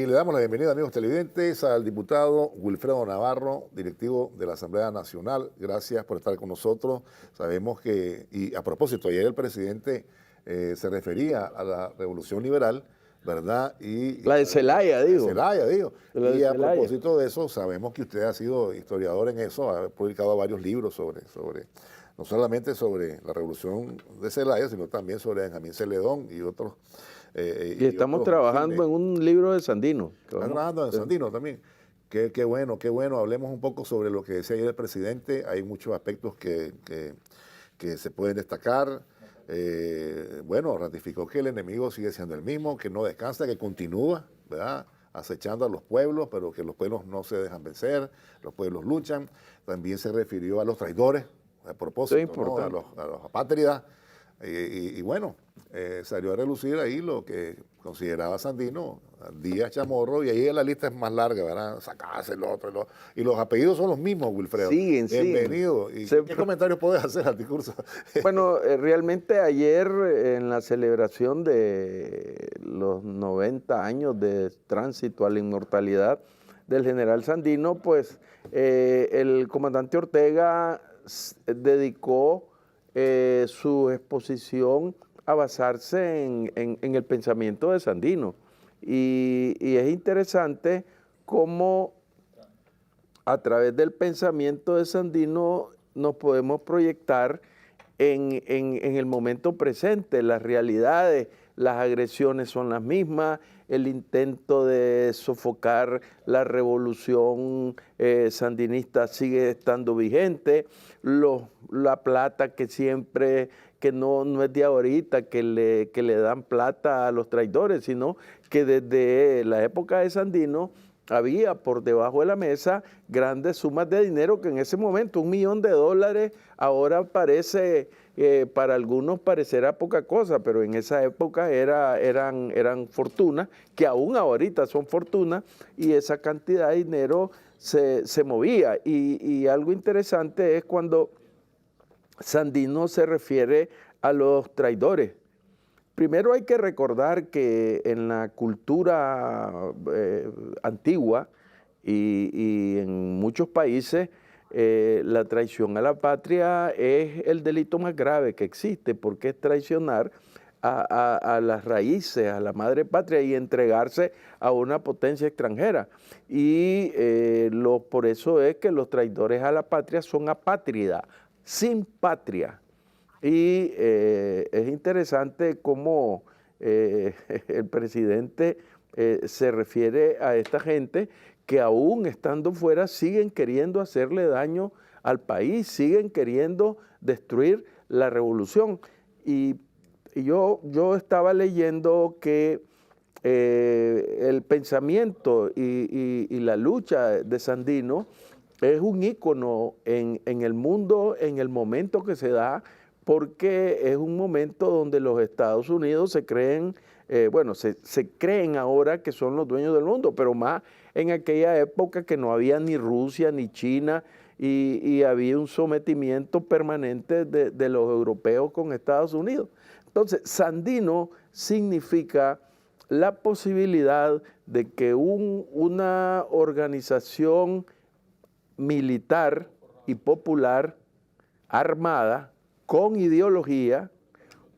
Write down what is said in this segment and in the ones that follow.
le damos la bienvenida, amigos televidentes, al diputado Wilfredo Navarro, directivo de la Asamblea Nacional. Gracias por estar con nosotros. Sabemos que, y a propósito, ayer el presidente se refería a la Revolución Liberal, ¿verdad? La de Zelaya, digo. Zelaya, digo. La de Y a Zelaya. propósito de eso, sabemos que usted ha sido historiador en eso, ha publicado varios libros sobre no solamente sobre la Revolución de Zelaya, sino también sobre Benjamín Celedón y otros. Y estamos trabajando en un libro de Sandino. Están trabajando en Sandino también. Qué bueno, qué bueno. Hablemos un poco sobre lo que decía ayer el presidente. Hay muchos aspectos que se pueden destacar. Bueno, ratificó que el enemigo sigue siendo el mismo, que no descansa, que continúa, ¿verdad?, acechando a los pueblos, pero que los pueblos no se dejan vencer, los pueblos luchan. También se refirió a los traidores, a propósito, ¿no?, a los apátridas. Y bueno, salió a relucir ahí lo que consideraba Sandino, Díaz Chamorro, y ahí la lista es más larga, ¿verdad? Sacarse el otro, y los apellidos son los mismos, Wilfredo. Bienvenido. ¿Y qué comentarios puedes hacer al discurso? Bueno, realmente ayer en la celebración de los 90 años de tránsito a la inmortalidad del general Sandino, pues el comandante Ortega dedicó su exposición a basarse en el pensamiento de Sandino. Y es interesante cómo a través del pensamiento de Sandino nos podemos proyectar en el momento presente, las realidades, las agresiones son las mismas, el intento de sofocar la revolución sandinista sigue estando vigente, la plata que siempre, que no es de ahorita, que le dan plata a los traidores, sino que desde la época de Sandino había por debajo de la mesa grandes sumas de dinero que en ese momento $1 millón ahora parece, para algunos parecerá poca cosa, pero en esa época eran fortunas, que aún ahorita son fortunas, y esa cantidad de dinero se movía. Y algo interesante es cuando Sandino se refiere a los traidores. Primero hay que recordar que en la cultura antigua y en muchos países la traición a la patria es el delito más grave que existe, porque es traicionar a las raíces, a la madre patria y entregarse a una potencia extranjera. Y por eso es que los traidores a la patria son apátridas, sin patria. Y es interesante cómo el presidente se refiere a esta gente que aún estando fuera siguen queriendo hacerle daño al país, siguen queriendo destruir la revolución. Y yo estaba leyendo que el pensamiento y la lucha de Sandino es un ícono en el mundo, en el momento que se da, porque es un momento donde los Estados Unidos se creen, se creen ahora que son los dueños del mundo, pero más en aquella época que no había ni Rusia ni China y había un sometimiento permanente de los europeos con Estados Unidos. Entonces, Sandino significa la posibilidad de que una organización militar y popular armada con ideología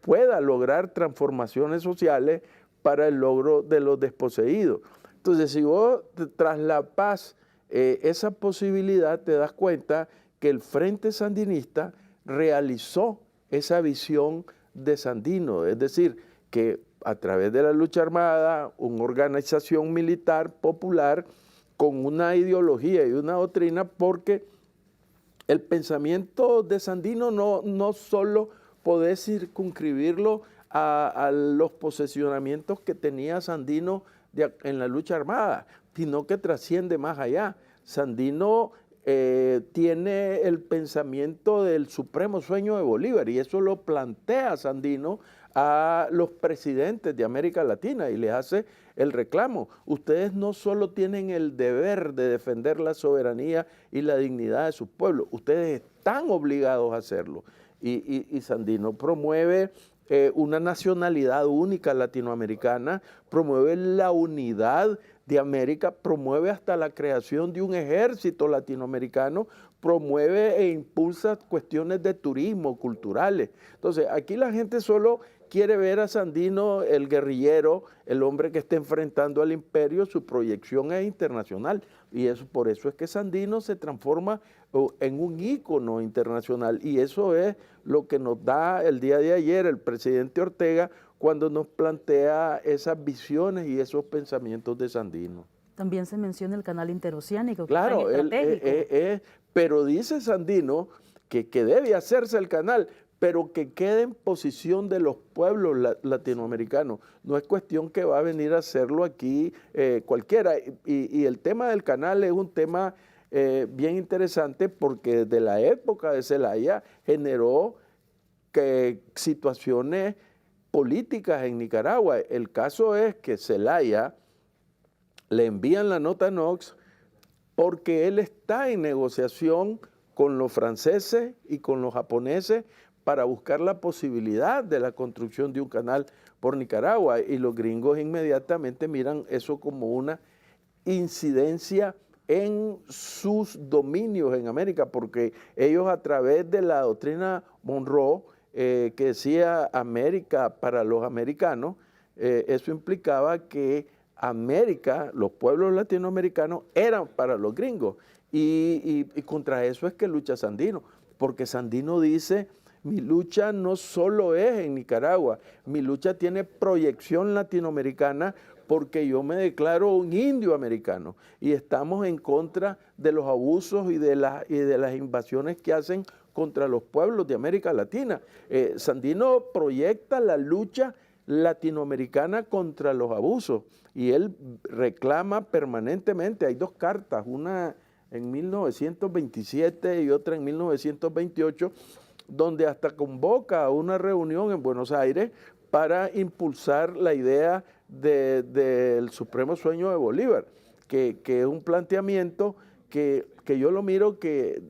pueda lograr transformaciones sociales para el logro de los desposeídos. Entonces, si vos traslapas esa posibilidad, te das cuenta que el Frente Sandinista realizó esa visión de Sandino, es decir, que a través de la lucha armada, una organización militar popular con una ideología y una doctrina, porque el pensamiento de Sandino no solo podés circunscribirlo a los posicionamientos que tenía Sandino en la lucha armada, sino que trasciende más allá. Sandino tiene el pensamiento del supremo sueño de Bolívar, y eso lo plantea Sandino a los presidentes de América Latina y les hace el reclamo. Ustedes no solo tienen el deber de defender la soberanía y la dignidad de sus pueblos, ustedes están obligados a hacerlo. Y Sandino promueve una nacionalidad única latinoamericana, promueve la unidad de América, promueve hasta la creación de un ejército latinoamericano, promueve e impulsa cuestiones de turismo, culturales. Entonces, aquí la gente solo quiere ver a Sandino, el guerrillero, el hombre que está enfrentando al imperio, su proyección es internacional. Y eso, por eso es que Sandino se transforma en un ícono internacional. Y eso es lo que nos da el día de ayer el presidente Ortega cuando nos plantea esas visiones y esos pensamientos de Sandino. También se menciona el canal interoceánico. Claro, pero dice Sandino que debe hacerse el canal, pero que quede en posición de los pueblos latinoamericanos. No es cuestión que va a venir a hacerlo aquí cualquiera. Y el tema del canal es un tema bien interesante porque desde la época de Zelaya generó situaciones políticas en Nicaragua. El caso es que Zelaya le envían la nota Knox porque él está en negociación con los franceses y con los japoneses para buscar la posibilidad de la construcción de un canal por Nicaragua, y los gringos inmediatamente miran eso como una incidencia en sus dominios en América, porque ellos a través de la doctrina Monroe, que decía América para los americanos, eso implicaba que América, los pueblos latinoamericanos, eran para los gringos, y contra eso es que lucha Sandino, porque Sandino dice: mi lucha no solo es en Nicaragua, mi lucha tiene proyección latinoamericana porque yo me declaro un indio americano y estamos en contra de los abusos y de las invasiones que hacen contra los pueblos de América Latina. Sandino proyecta la lucha latinoamericana contra los abusos y él reclama permanentemente. Hay dos cartas, una en 1927 y otra en 1928, donde hasta convoca a una reunión en Buenos Aires para impulsar la idea del supremo sueño de Bolívar, que es un planteamiento que yo lo miro que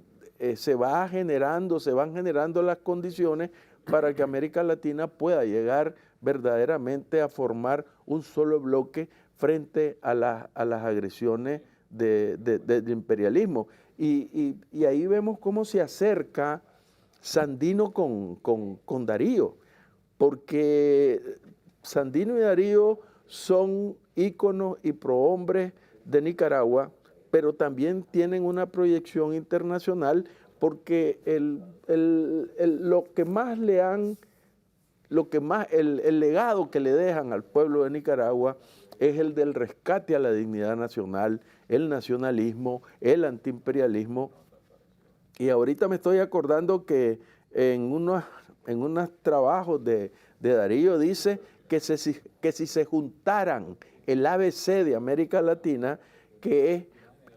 se van generando las condiciones para que América Latina pueda llegar verdaderamente a formar un solo bloque frente a las agresiones del imperialismo. Y ahí vemos cómo se acerca Sandino con Darío, porque Sandino y Darío son íconos y prohombres de Nicaragua, pero también tienen una proyección internacional porque el legado que le dejan al pueblo de Nicaragua es el del rescate a la dignidad nacional, el nacionalismo, el antiimperialismo. Y ahorita me estoy acordando que en unos trabajos de Darío dice que si se juntaran el ABC de América Latina, que es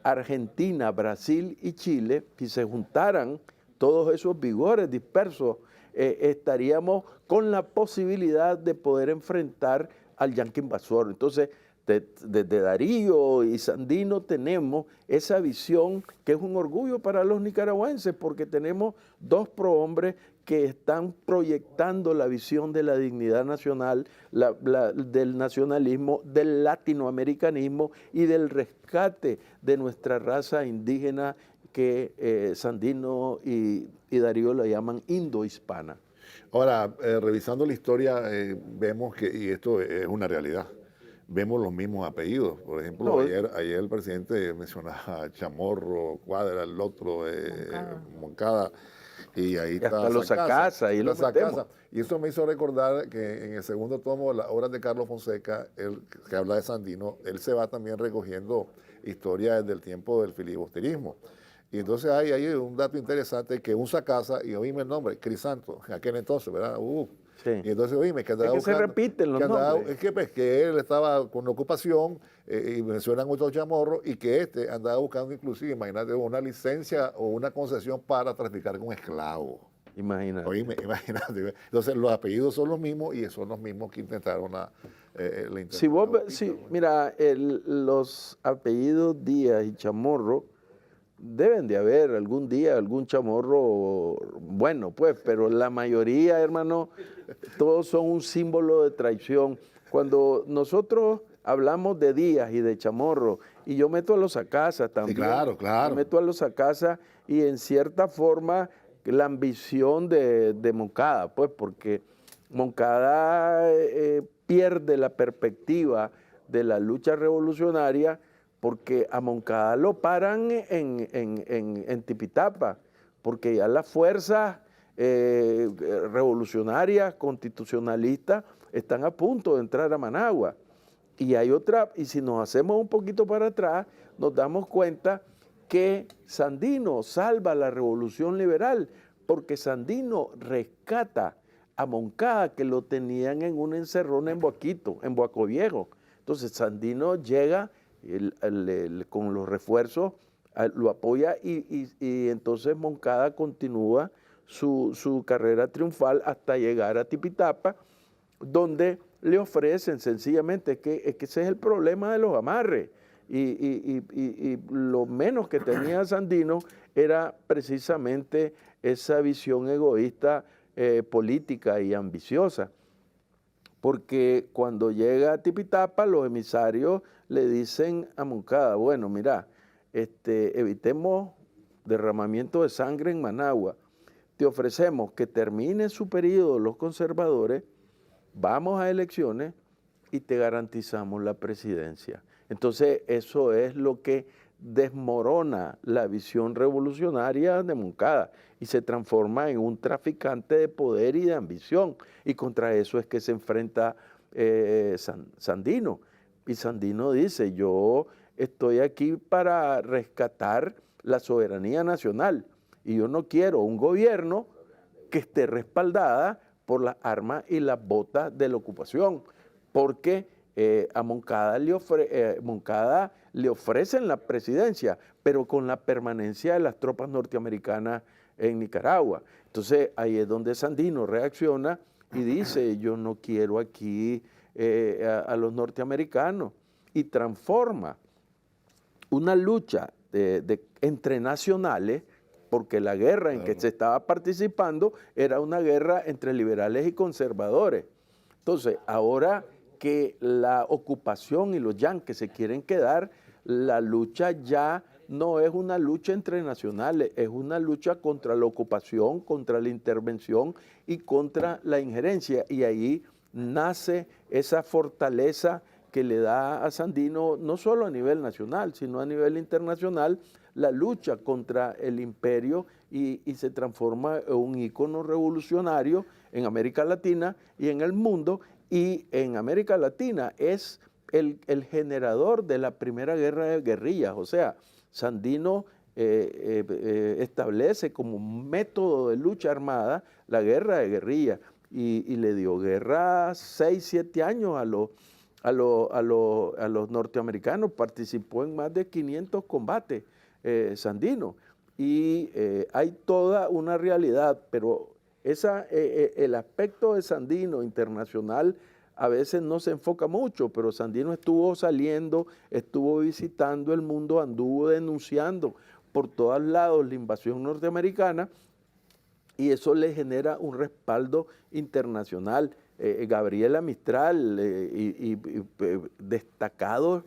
Argentina, Brasil y Chile, si se juntaran todos esos vigores dispersos, estaríamos con la posibilidad de poder enfrentar al yanqui invasor. Entonces, desde Darío y Sandino tenemos esa visión que es un orgullo para los nicaragüenses, porque tenemos dos prohombres que están proyectando la visión de la dignidad nacional, del nacionalismo, del latinoamericanismo y del rescate de nuestra raza indígena que Sandino y Darío la llaman indohispana. Ahora, revisando la historia, vemos que, y esto es una realidad, vemos los mismos apellidos. Por ejemplo, ayer el presidente mencionaba Chamorro, Cuadra, el otro, Moncada, y ahí está hasta los Sacasa. Y eso me hizo recordar que en el segundo tomo de las obras de Carlos Fonseca, que habla de Sandino, él se va también recogiendo historias desde el tiempo del filibusterismo. Y entonces hay un dato interesante, que un Sacasa, y oíme el nombre, Crisanto, en aquel entonces, ¿verdad? Sí. Y entonces oíme que andaba buscando, se repiten los nombres. Es que él estaba con ocupación, y mencionan otros Chamorros, y que andaba buscando inclusive, imagínate, una licencia o una concesión para traficar con esclavos. Imagínate. Oíme, imagínate. Entonces los apellidos son los mismos y son los mismos que intentaron mira, los apellidos Díaz y Chamorro, deben de haber algún día algún chamorro bueno, pues, pero la mayoría, hermano, todos son un símbolo de traición. Cuando nosotros hablamos de Díaz y de Chamorro, y yo meto a los Sacasa también. Sí, claro, claro. Yo meto a los Sacasa y en cierta forma la ambición de Moncada, pues porque Moncada pierde la perspectiva de la lucha revolucionaria porque a Moncada lo paran en Tipitapa, porque ya las fuerzas revolucionarias, constitucionalistas, están a punto de entrar a Managua. Y hay otra, y si nos hacemos un poquito para atrás, nos damos cuenta que Sandino salva la revolución liberal, porque Sandino rescata a Moncada, que lo tenían en una encerrona en Boaquito, en Boaco Viejo. Entonces Sandino llega con los refuerzos, lo apoya y entonces Moncada continúa su carrera triunfal hasta llegar a Tipitapa, donde le ofrecen sencillamente, que ese es el problema de los amarres, y lo menos que tenía Sandino era precisamente esa visión egoísta política y ambiciosa, porque cuando llega a Tipitapa los emisarios le dicen a Moncada, bueno, mira, evitemos derramamiento de sangre en Managua, te ofrecemos que termine su periodo los conservadores, vamos a elecciones y te garantizamos la presidencia. Entonces eso es lo que desmorona la visión revolucionaria de Moncada y se transforma en un traficante de poder y de ambición. Y contra eso es que se enfrenta Sandino. Y Sandino dice, yo estoy aquí para rescatar la soberanía nacional y yo no quiero un gobierno que esté respaldada por las armas y las botas de la ocupación, porque a Moncada le ofrecen la presidencia, pero con la permanencia de las tropas norteamericanas en Nicaragua. Entonces ahí es donde Sandino reacciona y dice, yo no quiero aquí a los norteamericanos, y transforma una lucha entre nacionales, porque la guerra en que se estaba participando era una guerra entre liberales y conservadores. Entonces, ahora que la ocupación y los yanquis se quieren quedar, la lucha ya no es una lucha entre nacionales, es una lucha contra la ocupación, contra la intervención y contra la injerencia. Y ahí nace esa fortaleza que le da a Sandino, no solo a nivel nacional, sino a nivel internacional, la lucha contra el imperio y se transforma en un ícono revolucionario en América Latina y en el mundo. Y en América Latina es el generador de la primera guerra de guerrillas. O sea, Sandino establece como método de lucha armada la guerra de guerrillas y le dio guerra 6, 7 años a los norteamericanos. Participó en más de 500 combates Sandino, y hay toda una realidad, pero el aspecto de Sandino internacional a veces no se enfoca mucho, pero Sandino estuvo saliendo, estuvo visitando el mundo, anduvo denunciando por todos lados la invasión norteamericana, y eso le genera un respaldo internacional. Gabriela Mistral y destacados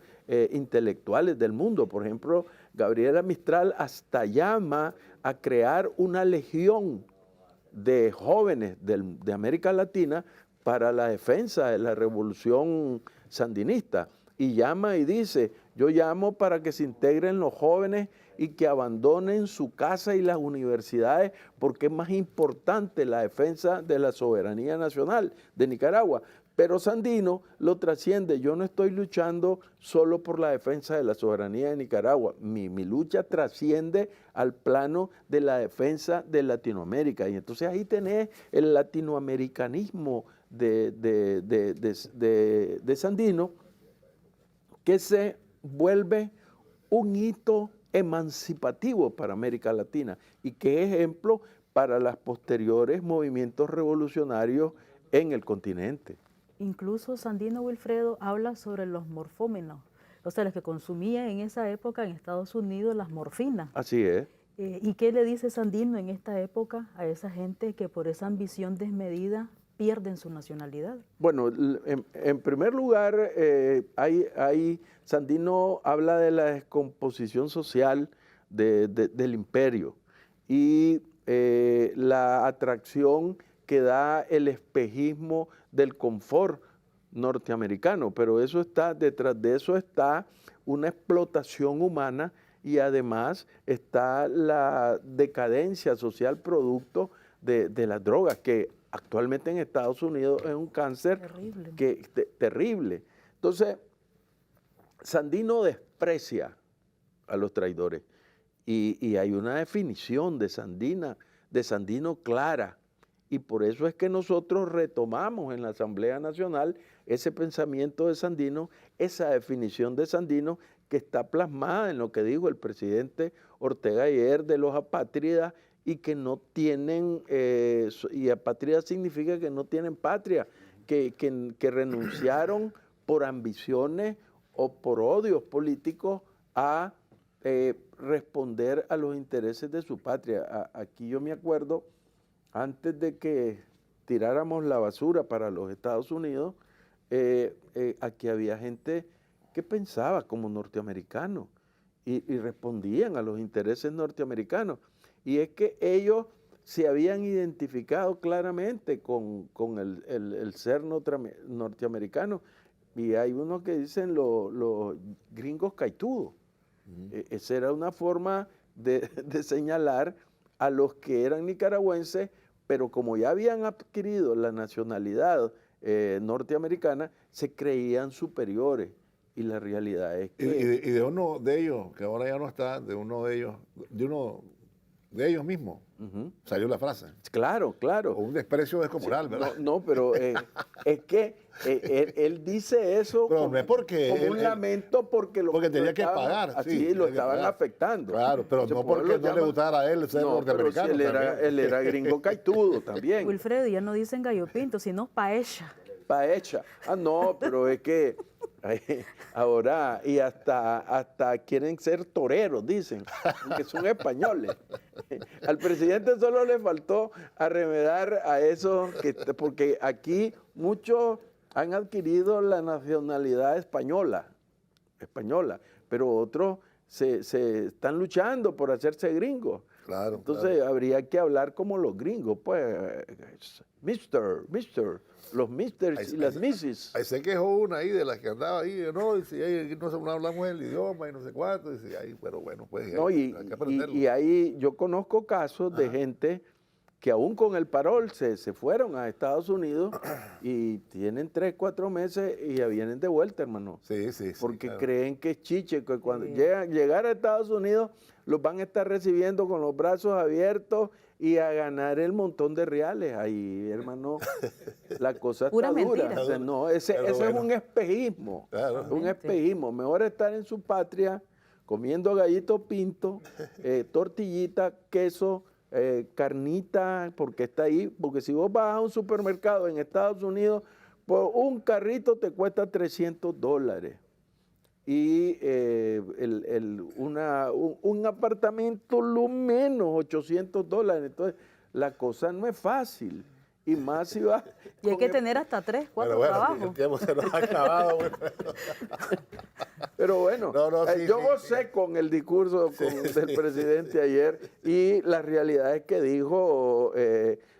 intelectuales del mundo, por ejemplo, Gabriela Mistral hasta llama a crear una legión de jóvenes de América Latina para la defensa de la revolución sandinista, y llama y dice, yo llamo para que se integren los jóvenes y que abandonen su casa y las universidades, porque es más importante la defensa de la soberanía nacional de Nicaragua. Pero Sandino lo trasciende, yo no estoy luchando solo por la defensa de la soberanía de Nicaragua, mi lucha trasciende al plano de la defensa de Latinoamérica. Y entonces ahí tenés el latinoamericanismo de Sandino, que se vuelve un hito emancipativo para América Latina y que es ejemplo para los posteriores movimientos revolucionarios en el continente. Incluso Sandino Wilfredo habla sobre los morfómenos, o sea, los que consumían en esa época en Estados Unidos las morfinas. Así es. ¿Y qué le dice Sandino en esta época a esa gente que por esa ambición desmedida pierden su nacionalidad? Bueno, en primer lugar, Sandino habla de la descomposición social del imperio y la atracción que da el espejismo del confort norteamericano, pero detrás de eso está una explotación humana y además está la decadencia social producto de las drogas, que actualmente en Estados Unidos es un cáncer terrible. Entonces, Sandino desprecia a los traidores y hay una definición de Sandino clara, y por eso es que nosotros retomamos en la Asamblea Nacional ese pensamiento de Sandino, esa definición de Sandino que está plasmada en lo que dijo el presidente Ortega ayer de los apátridas, y que no tienen, y apátrida significa que no tienen patria, que renunciaron por ambiciones o por odios políticos a responder a los intereses de su patria. Aquí yo me acuerdo, antes de que tiráramos la basura para los Estados Unidos, aquí había gente que pensaba como norteamericano y respondían a los intereses norteamericanos. Y es que ellos se habían identificado claramente con el ser norteamericano. Y hay unos que dicen los gringos caitudos. Esa era una forma de señalar a los que eran nicaragüenses, pero como ya habían adquirido la nacionalidad norteamericana, se creían superiores. Y la realidad es que... Y de uno de ellos, que ahora ya no está, de ellos mismos, salió la frase. Claro, claro. O un desprecio descomunal, Sí, ¿verdad? No, pero es que él dice eso pero no es porque como un lamento porque tenía que pagar. Así lo estaban afectando. Claro, pero no porque no le gustara a él ser norteamericano. Pero si él era gringo caitudo también. Wilfredo, ya no dicen gallo pinto, sino paecha. Paecha. No, pero es que ahora y hasta quieren ser toreros, dicen, que son españoles. Al presidente solo le faltó arremedar a eso, porque aquí muchos han adquirido la nacionalidad española, pero otros se están luchando por hacerse gringos. Claro, entonces habría que hablar como los gringos, pues, Mr., los misters y las misses. Ahí se quejó una ahí de las que andaba ahí, no, dice, ahí no hablamos el idioma y no sé cuánto, dice, ahí, pero bueno, pues no, hay que aprenderlo. Y ahí yo conozco casos de gente que aún con el parol se fueron a Estados Unidos y tienen 3, 4 meses y ya vienen de vuelta, hermano. Sí. Porque claro. creen que es chiche, que cuando llegar a Estados Unidos los van a estar recibiendo con los brazos abiertos y a ganar el montón de reales. Ahí, hermano, la cosa está Pura dura. mentira. O sea, no, ese bueno. es un espejismo. Claro. Un espejismo. Mejor estar en su patria comiendo gallito pinto, tortillita, queso, carnita, porque está ahí. Porque si vos vas a un supermercado en Estados Unidos, por un carrito te cuesta $300. Y un apartamento lo menos $800. Entonces, la cosa no es fácil. Y más si va... Y hay que tener hasta 3, 4 Bueno, trabajos. el tiempo se nos ha acabado. Pero bueno, yo gocé con el discurso del presidente ayer y la realidad es que dijo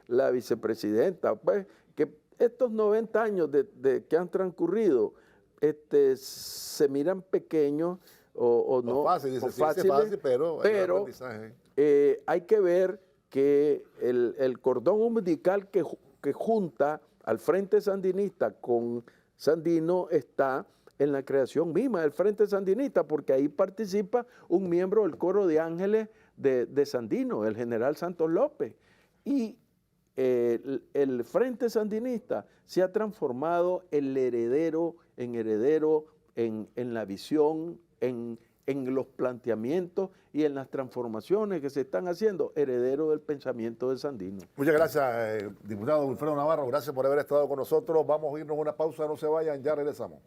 la vicepresidenta, pues, que estos 90 años que han transcurrido se miran pequeños o no fáciles, pero hay que ver que el cordón umbilical que junta al Frente Sandinista con Sandino está en la creación misma del Frente Sandinista, porque ahí participa un miembro del coro de ángeles de Sandino, el general Santos López. Y el Frente Sandinista se ha transformado en heredero en la visión, en los planteamientos y en las transformaciones que se están haciendo, heredero del pensamiento de Sandino. Muchas gracias, diputado Wilfredo Navarro. Gracias por haber estado con nosotros. Vamos a irnos a una pausa, no se vayan, ya regresamos.